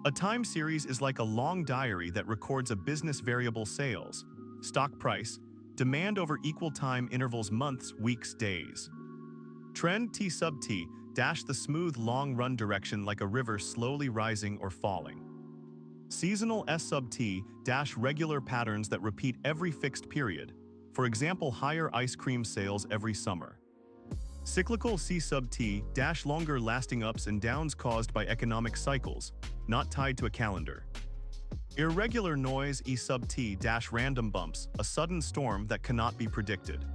A time series is like a long diary that records a business variable: sales, stock price, demand over equal time intervals: months, weeks, days. Trend T sub T dash the smooth long-run direction like a river slowly rising or falling. Seasonal S sub T dash regular patterns that repeat every fixed period. For example, higher ice cream sales every summer. Cyclical C sub T dash longer lasting ups and downs caused by economic cycles, not tied to a calendar. Irregular noise E sub T dash random bumps, a sudden storm that cannot be predicted.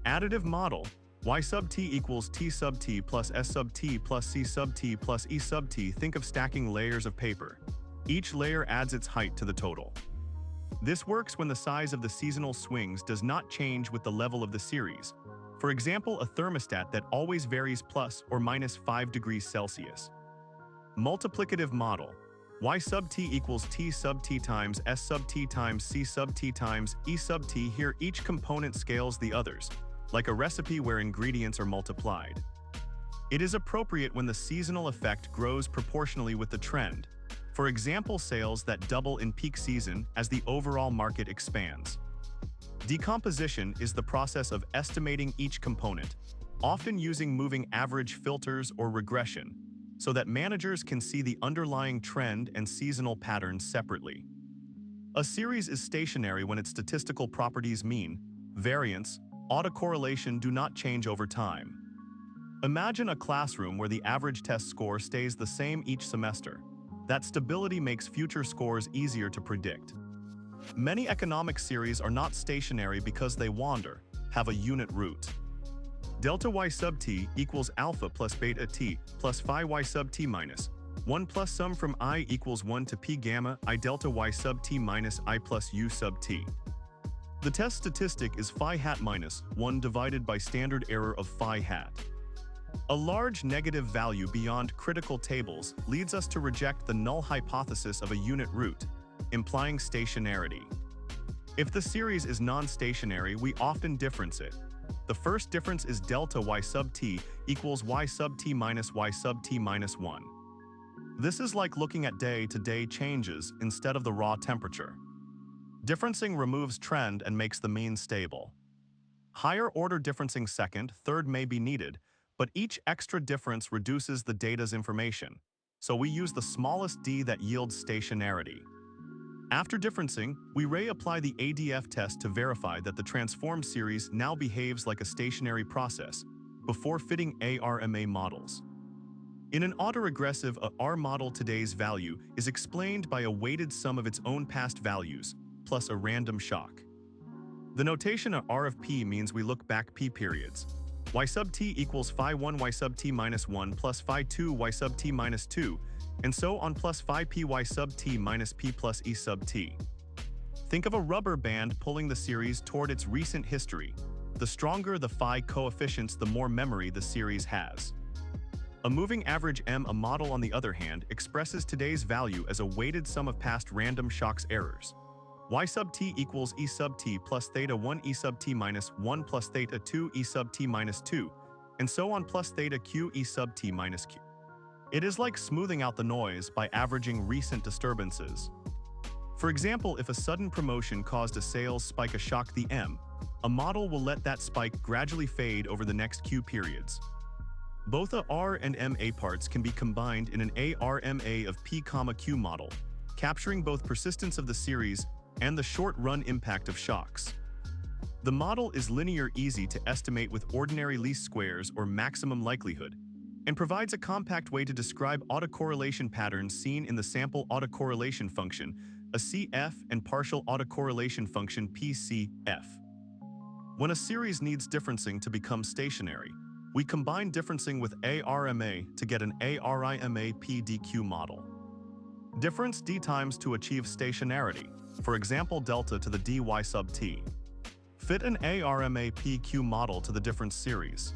Additive model Y sub T equals T sub T plus S sub T plus C sub T plus E sub T. Think of stacking layers of paper. Each layer adds its height to the total. This works when the size of the seasonal swings does not change with the level of the series. For example, a thermostat that always varies plus or minus 5 degrees Celsius. Multiplicative model Y sub T equals T sub T times S sub T times C sub T times E sub T. Here each component scales the others, like a recipe where ingredients are multiplied. It is appropriate when the seasonal effect grows proportionally with the trend. For example, sales that double in peak season as the overall market expands. Decomposition is the process of estimating each component, often using moving average filters or regression, so that managers can see the underlying trend and seasonal patterns separately. A series is stationary when its statistical properties, mean, variance, autocorrelation, do not change over time. Imagine a classroom where the average test score stays the same each semester. That stability makes future scores easier to predict. Many economic series are not stationary because they wander, have a unit root. Delta Y sub T equals alpha plus beta T plus phi Y sub T minus 1 plus sum from I equals 1 to P gamma I delta Y sub T minus I plus U sub T. The test statistic is phi hat minus 1 divided by standard error of phi hat. A large negative value beyond critical tables leads us to reject the null hypothesis of a unit root, implying stationarity. If the series is non-stationary, we often difference it. The first difference is delta Y sub T equals Y sub T minus Y sub T minus 1. This is like looking at day-to-day changes instead of the raw temperature. Differencing removes trend and makes the mean stable. Higher order differencing second, third may be needed, but each extra difference reduces the data's information, so we use the smallest d that yields stationarity. After differencing, we reapply the ADF test to verify that the transformed series now behaves like a stationary process, before fitting ARMA models. In an autoregressive, a R model, today's value is explained by a weighted sum of its own past values, plus a random shock. The notation of R of P means we look back P periods. Y sub T equals phi 1 Y sub T minus 1 plus phi 2 Y sub T minus 2, and so on, plus phi P Y sub T minus P plus E sub T. Think of a rubber band pulling the series toward its recent history. The stronger the phi coefficients, the more memory the series has. A moving average M, a model, on the other hand, expresses today's value as a weighted sum of past random shocks errors. Y sub T equals E sub T plus theta 1 E sub T minus 1 plus theta 2 E sub T minus 2, and so on, plus theta Q E sub T minus Q. It is like smoothing out the noise by averaging recent disturbances. For example, if a sudden promotion caused a sales spike, a shock, the M, a model will let that spike gradually fade over the next Q periods. Both a R and MA parts can be combined in an ARMA of P, Q model, capturing both persistence of the series and the short-run impact of shocks. The model is linear, easy to estimate with ordinary least squares or maximum likelihood, and provides a compact way to describe autocorrelation patterns seen in the sample autocorrelation function, a CF, and partial autocorrelation function, PCF. When a series needs differencing to become stationary, we combine differencing with ARMA to get an ARIMA PDQ model. Difference d times to achieve stationarity, for example delta to the dy sub t. Fit an ARMA PQ model to the difference series.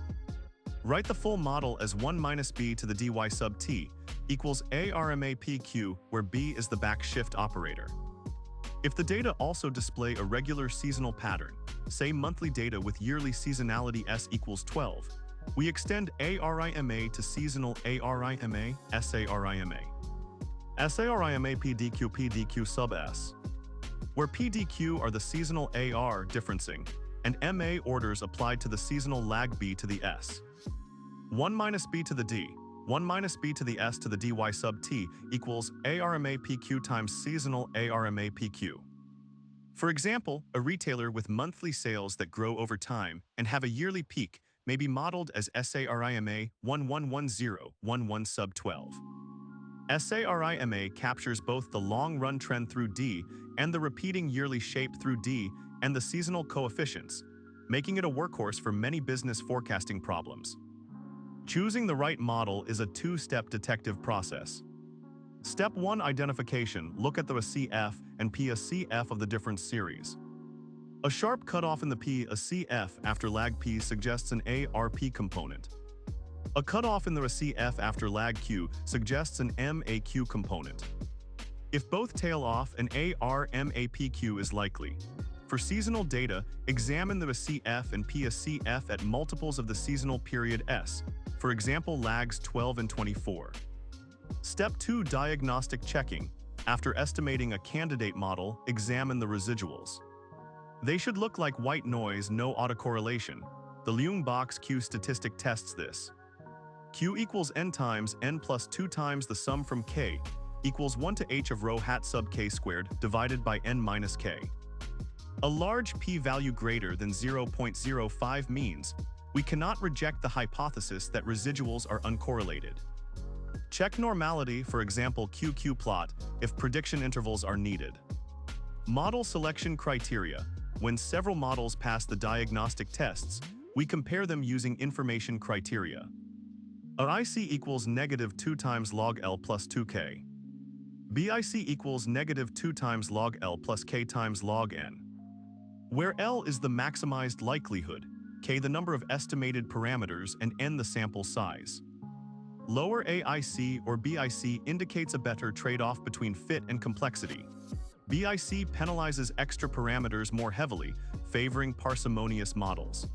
Write the full model as 1 minus b to the dy sub t equals ARMA PQ, where b is the backshift operator. If the data also display a regular seasonal pattern, say monthly data with yearly seasonality S equals 12, we extend ARIMA to seasonal ARIMA, SARIMA. SARIMA PDQ sub S, where PDQ are the seasonal AR differencing, and MA orders applied to the seasonal lag B to the S. 1 minus B to the D, 1 minus B to the S to the dy sub T equals ARMA PQ times seasonal ARMA PQ. For example, a retailer with monthly sales that grow over time and have a yearly peak may be modeled as SARIMA 111011 sub 12. SARIMA captures both the long-run trend through D and the repeating yearly shape through D and the seasonal coefficients, making it a workhorse for many business forecasting problems. Choosing the right model is a two-step detective process. Step 1: Identification. Look at the CF and PA-CF of the different series. A sharp cutoff in the PA-CF after lag P suggests an ARP component. A cutoff in the CF after lag Q suggests an MAQ component. If both tail off, an ARMAPQ is likely. For seasonal data, examine the CF and PA-CF at multiples of the seasonal period S, for example lags 12 and 24. Step 2: Diagnostic checking. After estimating a candidate model, examine the residuals. They should look like white noise, no autocorrelation. The Leung box Q statistic tests this. Q equals n times n plus 2 times the sum from k equals 1 to h of rho hat sub k squared divided by n minus k. A large p-value greater than 0.05 means we cannot reject the hypothesis that residuals are uncorrelated. Check normality, for example QQ plot, if prediction intervals are needed. Model selection criteria. When several models pass the diagnostic tests, we compare them using information criteria. AIC equals negative 2 times log L plus 2k. BIC equals negative 2 times log L plus k times log n. Where L is the maximized likelihood, k the number of estimated parameters, and n the sample size. Lower AIC or BIC indicates a better trade-off between fit and complexity. BIC penalizes extra parameters more heavily, favoring parsimonious models.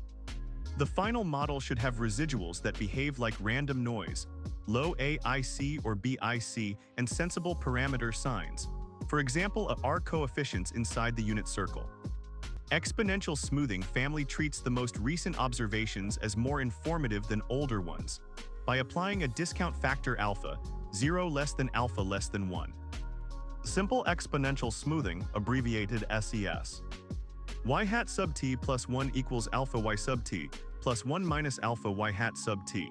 The final model should have residuals that behave like random noise, low AIC or BIC, and sensible parameter signs, for example R coefficients inside the unit circle. Exponential smoothing family treats the most recent observations as more informative than older ones, by applying a discount factor alpha, 0 less than alpha less than 1. Simple exponential smoothing, abbreviated SES. Y hat sub t plus 1 equals alpha y sub t plus 1 minus alpha y hat sub t.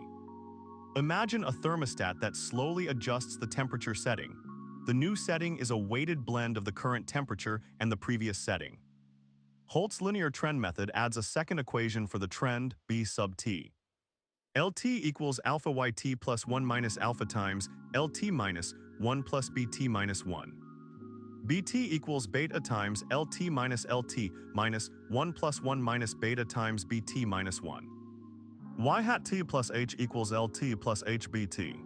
Imagine a thermostat that slowly adjusts the temperature setting. The new setting is a weighted blend of the current temperature and the previous setting. Holt's linear trend method adds a second equation for the trend, B sub t. LT equals alpha yt plus 1 minus alpha times LT minus 1 plus BT minus 1. BT equals beta times LT minus 1 plus 1 minus beta times BT minus 1. Y hat t plus H equals LT plus HBT.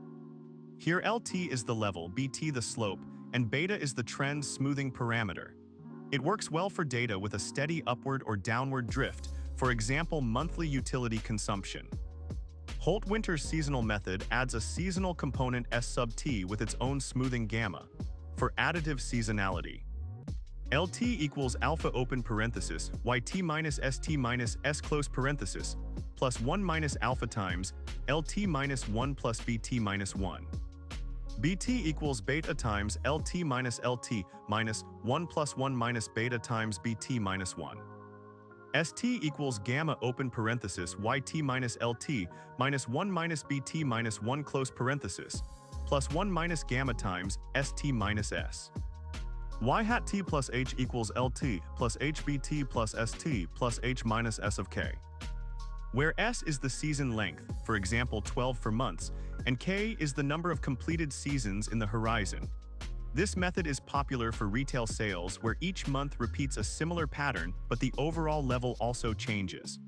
Here LT is the level, BT the slope, and beta is the trend smoothing parameter. It works well for data with a steady upward or downward drift, for example monthly utility consumption. Holt-Winter's seasonal method adds a seasonal component S sub t with its own smoothing gamma, for additive seasonality. LT equals alpha open parenthesis YT minus ST minus S close parenthesis plus 1 minus alpha times LT minus 1 plus BT minus 1. BT equals beta times LT minus 1 plus 1 minus beta times BT minus 1. ST equals gamma open parenthesis YT minus LT minus 1 minus BT minus 1 close parenthesis plus 1 minus gamma times ST minus S. Y hat t plus H equals LT plus HBT plus ST plus H minus S of K. Where S is the season length, for example 12 for months, and K is the number of completed seasons in the horizon. This method is popular for retail sales where each month repeats a similar pattern but the overall level also changes.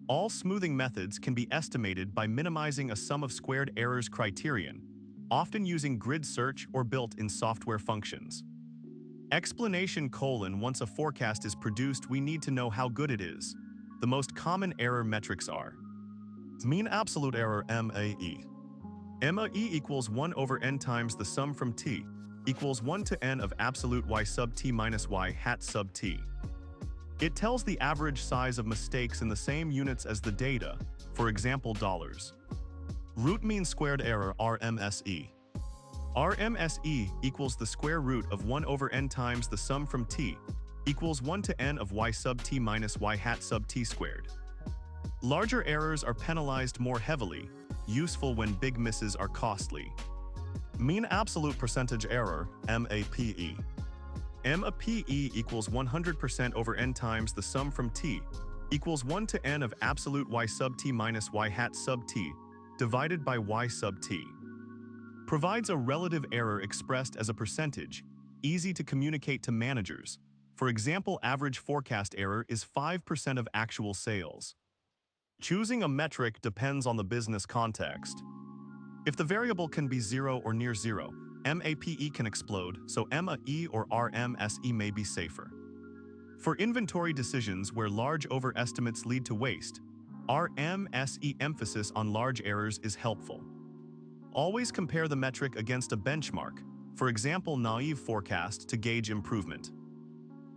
All smoothing methods can be estimated by minimizing a sum of squared errors criterion, often using grid search or built-in software functions. Explanation: once a forecast is produced, we need to know how good it is. The most common error metrics are mean absolute error MAE. MAE equals 1 over n times the sum from t, equals 1 to n of absolute y sub t minus y hat sub t. It tells the average size of mistakes in the same units as the data, for example dollars. Root mean squared error RMSE. RMSE equals the square root of 1 over n times the sum from t, equals 1 to n of y sub t minus y hat sub t squared. Larger errors are penalized more heavily, useful when big misses are costly. Mean absolute percentage error, MAPE. MAPE equals 100% over n times the sum from t, equals 1 to n of absolute y sub t minus y hat sub t, divided by y sub t. Provides a relative error expressed as a percentage, easy to communicate to managers. For example, average forecast error is 5% of actual sales. Choosing a metric depends on the business context. If the variable can be 0 or near 0, MAPE can explode, so MAE or RMSE may be safer. For inventory decisions where large overestimates lead to waste, RMSE emphasis on large errors is helpful. Always compare the metric against a benchmark, for example naive forecast to gauge improvement.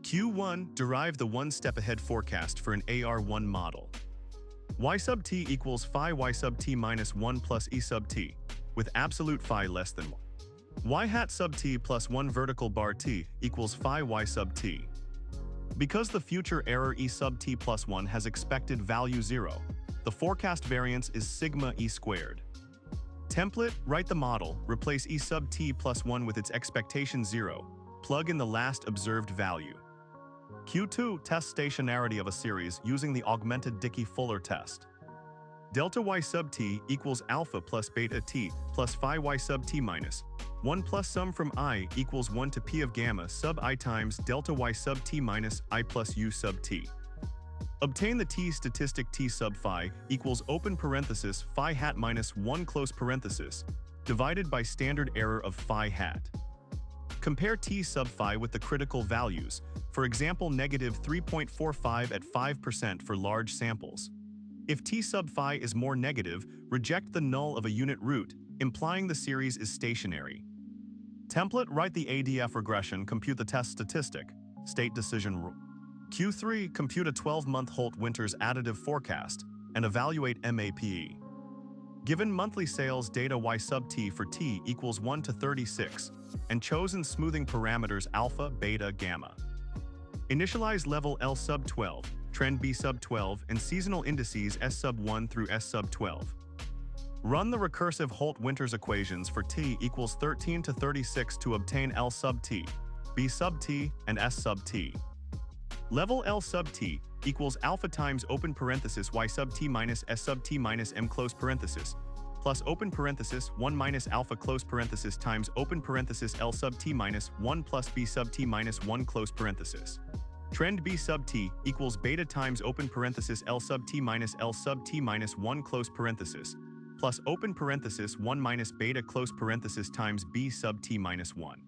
Q1 derive the one-step ahead forecast for an AR1 model. Y sub t equals phi y sub t minus 1 plus e sub t, with absolute phi less than 1. Y hat sub t plus 1 vertical bar t equals phi y sub t. Because the future error e sub t plus 1 has expected value 0, the forecast variance is sigma e squared. Template, write the model, replace e sub t plus 1 with its expectation 0, plug in the last observed value. Q2 test stationarity of a series using the augmented Dickey-Fuller test. Delta y sub t equals alpha plus beta t plus phi y sub t minus 1 plus sum from I equals 1 to p of gamma sub I times delta y sub t minus I plus u sub t. Obtain the t statistic t sub phi equals open parenthesis phi hat minus 1 close parenthesis divided by standard error of phi hat. Compare t sub phi with the critical values, for example negative 3.45 at 5% for large samples. If t sub phi is more negative, reject the null of a unit root, implying the series is stationary. Template, write the ADF regression, compute the test statistic, state decision rule. Q3, compute a 12-month Holt-Winters additive forecast, and evaluate MAPE. Given monthly sales data y sub t for t equals 1 to 36, and chosen smoothing parameters alpha, beta, gamma. Initialize level L sub 12, trend B sub 12, and seasonal indices S sub 1 through S sub 12. Run the recursive Holt-Winters equations for t equals 13 to 36 to obtain L sub t, B sub t, and S sub t. Level L sub t equals alpha times open parenthesis y sub t minus S sub t minus m close parenthesis, plus open parenthesis 1 minus alpha close parenthesis times open parenthesis L sub t minus 1 plus B sub t minus 1 close parenthesis. Trend B sub t equals beta times open parenthesis L sub t minus 1 close parenthesis, plus open parenthesis 1 minus beta close parenthesis times B sub t minus 1.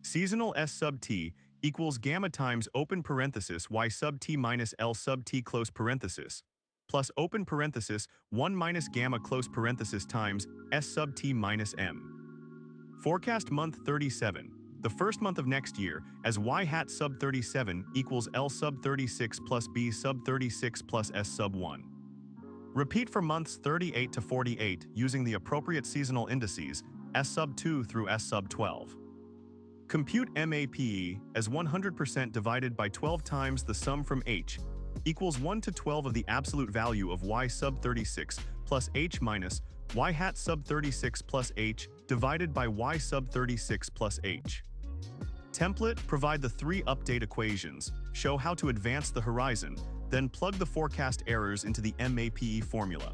Seasonal S sub t equals gamma times open parenthesis y sub t minus L sub t close parenthesis, plus open parenthesis 1 minus gamma close parenthesis times S sub t minus m. Forecast month 37, the first month of next year, as y hat sub 37 equals L sub 36 plus B sub 36 plus S sub 1. Repeat for months 38 to 48 using the appropriate seasonal indices S sub 2 through S sub 12. Compute MAPE as 100% divided by 12 times the sum from H equals 1 to 12 of the absolute value of y sub 36 plus H minus y hat sub 36 plus H divided by y sub 36 plus H. Template, provide the 3 update equations, show how to advance the horizon, then plug the forecast errors into the MAPE formula.